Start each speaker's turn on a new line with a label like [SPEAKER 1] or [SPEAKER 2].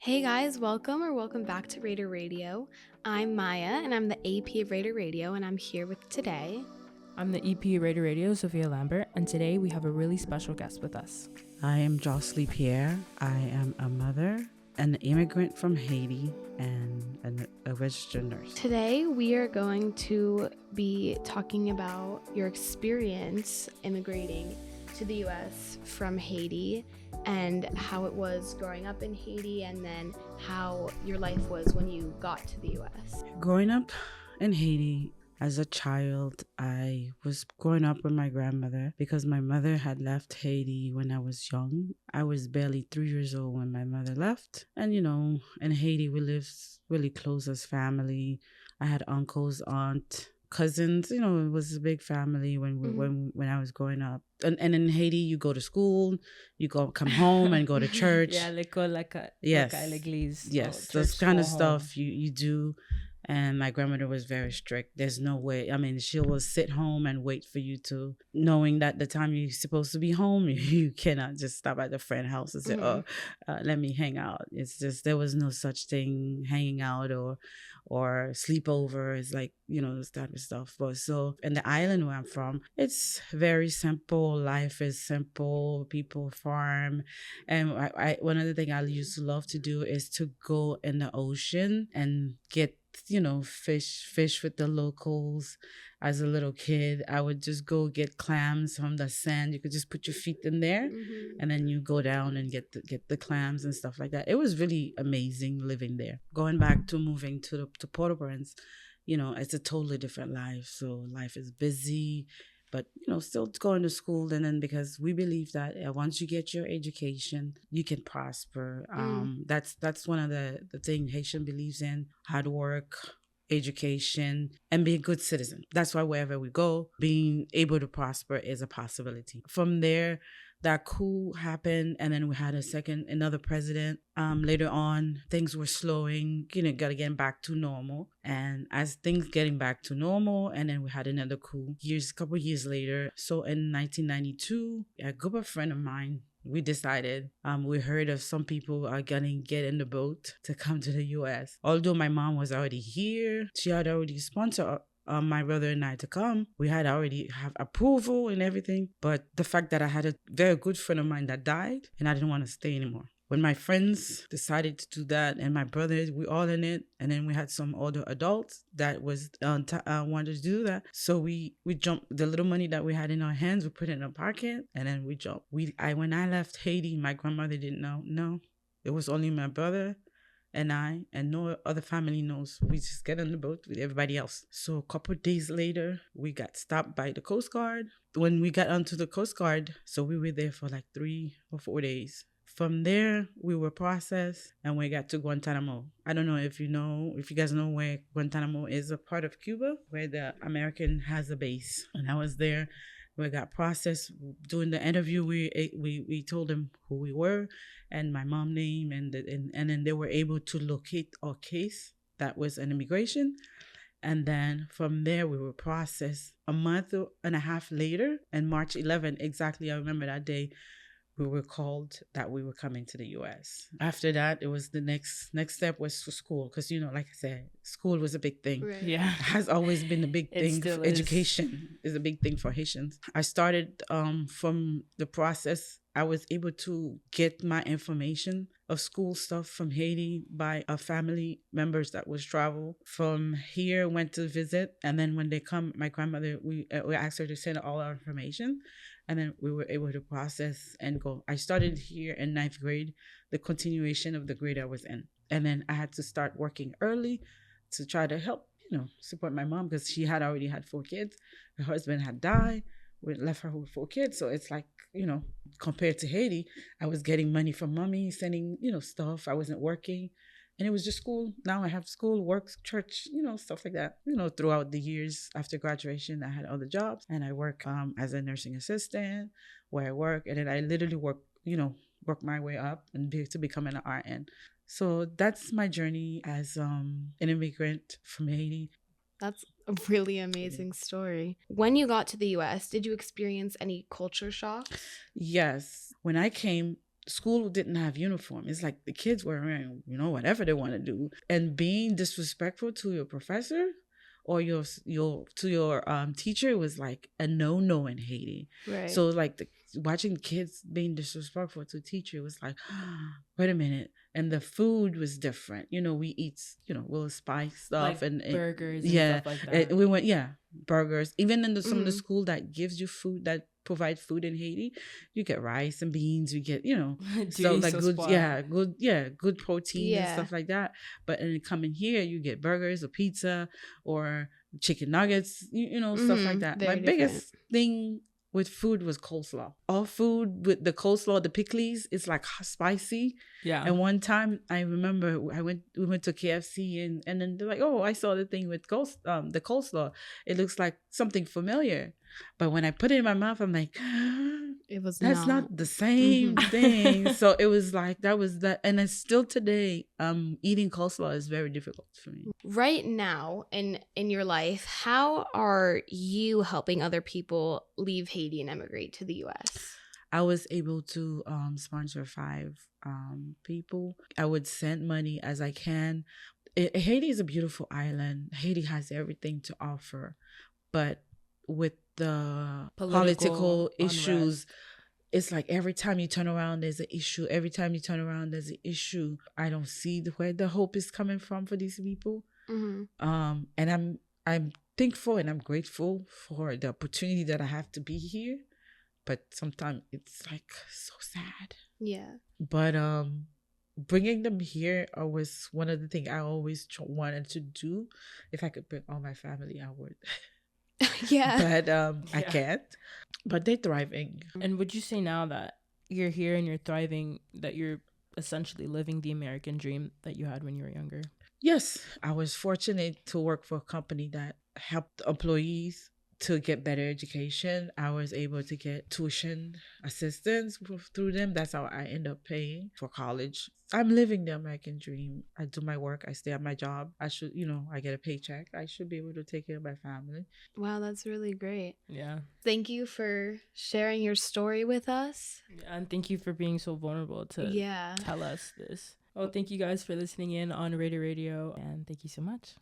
[SPEAKER 1] Hey guys, welcome back to Raider Radio. I'm Maya and I'm the AP of Raider Radio, and I'm here with today.
[SPEAKER 2] I'm the EP of RaiderRadio, Sophia Lambert, and today we have a really special guest with us.
[SPEAKER 3] I am Joosly Pierre. I am a mother, an immigrant from Haiti, and a registered nurse.
[SPEAKER 1] Today we are going to be talking about your experience immigrating to the US from Haiti and how it was growing up in Haiti, and then how your life was when you got to the US.
[SPEAKER 3] Growing up in Haiti, as a child, I was growing up with my grandmother because my mother had left Haiti when I was young. I was barely 3 years old when my mother left. And, in Haiti, we lived really close as family. I had uncles, aunt, cousins. It was a big family when I was growing up. And in Haiti, you go to school, come home and go to church.
[SPEAKER 2] Yeah, l'école,
[SPEAKER 3] Yes.
[SPEAKER 2] l'église.
[SPEAKER 3] Yes,
[SPEAKER 2] Church,
[SPEAKER 3] those kind of
[SPEAKER 2] go home.
[SPEAKER 3] stuff you do. And my grandmother was very strict. There's no way. I mean, she will sit home and wait for you to, knowing that the time you're supposed to be home, you cannot just stop at the friend house and say, let me hang out. It's just, there was no such thing, hanging out or sleepover. It's like, this type of stuff. But so in the island where I'm from, it's very simple. Life is simple. People farm. And I one of the things I used to love to do is to go in the ocean and get fish with the locals. As a little kid, I would just go get clams from the sand. You could just put your feet in there, and then you go down and get the clams and stuff like that. It was really amazing living there. Going back to moving to Port-au-Prince, it's a totally different life. So life is busy, but still going to school. And then because we believe that once you get your education, you can prosper. That's one of the thing Haitian believes in: hard work, education, and be a good citizen. That's why wherever we go, being able to prosper is a possibility. From there, that coup happened, and then we had another president. Later on, things were slowing, got to get back to normal. And as things getting back to normal, and then we had another coup a couple years later. So in 1992, a group of friends of mine, we decided, we heard of some people are gonna get in the boat to come to the US. Although my mom was already here, she had already sponsored my brother and I to come. We had already have approval and everything. But the fact that I had a very good friend of mine that died, and I didn't want to stay anymore. When my friends decided to do that, and my brothers, we all in it, and then we had some older adults that was wanted to do that. So we jumped. The little money that we had in our hands, we put it in a pocket, and then we jumped. When I left Haiti, my grandmother didn't know. No, it was only my brother and I, and no other family knows. We just get on the boat with everybody else. So a couple of days later, we got stopped by the Coast Guard. When we got onto the Coast Guard, so we were there for like 3 or 4 days. From there, we were processed and we got to Guantanamo. I don't know if you guys know where Guantanamo is, a part of Cuba where the American has a base. And I was there. We got processed. During the interview, we told them who we were and my mom's name, and then they were able to locate our case. That was an immigration. And then from there, we were processed a month and a half later, and March 11th, exactly, I remember that day, we were called that we were coming to the U.S. After that, it was the next step was for school, because like I said, school was a big thing.
[SPEAKER 1] Right.
[SPEAKER 2] Yeah.
[SPEAKER 3] Has always been a big thing.
[SPEAKER 2] Still
[SPEAKER 3] Education is a big thing for Haitians. I started from the process. I was able to get my information of school stuff from Haiti by a family members that was travel from here, went to visit, and then when they come, my grandmother, we asked her to send all our information. And then we were able to process and go. I started here in 9th grade, the continuation of the grade I was in. And then I had to start working early to try to help, support my mom, because she had already had 4 kids. Her husband had died. We left her with 4 kids. So it's like, compared to Haiti, I was getting money from mommy, sending, stuff. I wasn't working. And it was just school. Now I have school, work, church, stuff like that. Throughout the years after graduation, I had other jobs. And I work as a nursing assistant where I work. And then I literally work my way up and to becoming an RN. So that's my journey as an immigrant from Haiti.
[SPEAKER 1] That's a really amazing story. When you got to the US, did you experience any culture shock?
[SPEAKER 3] Yes. When I came, school didn't have uniform. It's like the kids were wearing, whatever they want to do, and being disrespectful to your professor or your teacher was like a no in Haiti.
[SPEAKER 1] Right.
[SPEAKER 3] So like watching kids being disrespectful to teacher was like, wait a minute. And the food was different. We eat, little spice stuff,
[SPEAKER 2] Like
[SPEAKER 3] and
[SPEAKER 2] burgers and
[SPEAKER 3] yeah,
[SPEAKER 2] stuff like that.
[SPEAKER 3] we went burgers. Even in some of the
[SPEAKER 1] Mhm.
[SPEAKER 3] school that gives you food, that provide food in Haiti, you get rice and beans. You get so
[SPEAKER 2] Riz
[SPEAKER 3] like
[SPEAKER 2] au
[SPEAKER 3] good
[SPEAKER 2] pois.
[SPEAKER 3] good protein and
[SPEAKER 1] Yeah.
[SPEAKER 3] stuff like that. But in coming here, you get burgers or pizza or chicken nuggets, stuff like
[SPEAKER 1] Mhm.
[SPEAKER 3] that.
[SPEAKER 1] Very
[SPEAKER 3] My biggest thing with food was coleslaw. All food with the coleslaw, the pickles, it's like spicy.
[SPEAKER 2] Yeah.
[SPEAKER 3] And one time I remember we went to KFC and then they're like, oh, I saw the thing with the coleslaw. It looks like something familiar. But when I put it in my mouth, I'm like,
[SPEAKER 1] It was
[SPEAKER 3] that's not the same
[SPEAKER 1] Mhm.
[SPEAKER 3] thing. So it was like that was that, and it's still today. Eating coleslaw is very difficult for me.
[SPEAKER 1] Right now in your life, how are you helping other people leave Haiti and emigrate to the US?
[SPEAKER 3] I was able to sponsor 5 people. I would send money as I can. Haiti is a beautiful island. Haiti has everything to offer, but with the political issues, it's like every time you turn around, there's an issue. Every time you turn around, there's an issue. I don't see where the hope is coming from for these people.
[SPEAKER 1] Mm-hmm.
[SPEAKER 3] And I'm thankful and I'm grateful for the opportunity that I have to be here. But sometimes it's like so sad.
[SPEAKER 1] Yeah.
[SPEAKER 3] But bringing them here was one of the things I always wanted to do. If I could bring all my family, I would.
[SPEAKER 1] Yeah.
[SPEAKER 3] But I can't. But they're thriving.
[SPEAKER 2] And would you say now that you're here and you're thriving, that you're essentially living the American dream that you had when you were younger?
[SPEAKER 3] Yes, I was fortunate to work for a company that helped employees to get better education. I was able to get tuition assistance through them. That's how I end up paying for college. I'm living the American dream. I do my work. I stay at my job. I should, I get a paycheck. I should be able to take care of my family.
[SPEAKER 1] Wow, that's really great.
[SPEAKER 2] Yeah.
[SPEAKER 1] Thank you for sharing your story with us.
[SPEAKER 2] And thank you for being so vulnerable to tell us this. Well, thank you guys for listening in on RaiderRadio, and thank you so much.